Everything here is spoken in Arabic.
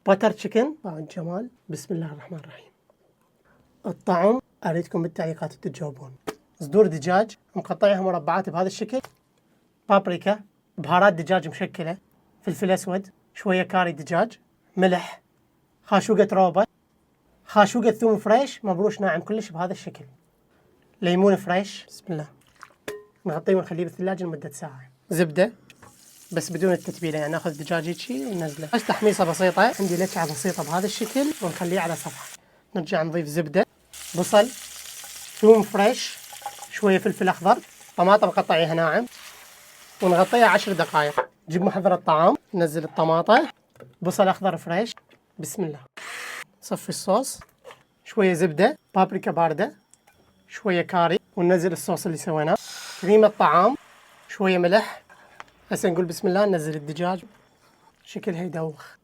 باتر تشيكن طبعا جمال. بسم الله الرحمن الرحيم. الطعم أريدكم بالتعليقات تجاوبون. صدور دجاج مقطعها مربعات بهذا الشكل، بابريكا، بهارات دجاج مشكلة، فلفل أسود، شوية كاري دجاج، ملح، خاشوقة روبة، خاشوقة ثوم فريش مبروش ناعم كلش بهذا الشكل، ليمون فريش. بسم الله. نغطيه ونخليه بالثلاجة لمدة ساعة. زبدة بس بدون التتبيلة، يعني ناخذ دجاج هيجي وننزله. بس تحميصة بسيطة، عندي لكعة بسيطة بهذا الشكل ونخليه على صفحة. نرجع نضيف زبدة، بصل، ثوم فريش، شوية فلفل أخضر، طماطم قطعيها ناعم، ونغطيها 10 دقائق. نجيب محضر الطعام، ننزل الطماطة، بصل أخضر فريش. بسم الله. نصفي الصوص، شوية زبدة، بابريكا باردة، شوية كاري، وننزل الصوص اللي سويناه، كريمة طعام، شوية ملح. هسه نقول بسم الله، ننزل الدجاج، شكلها يدوخ.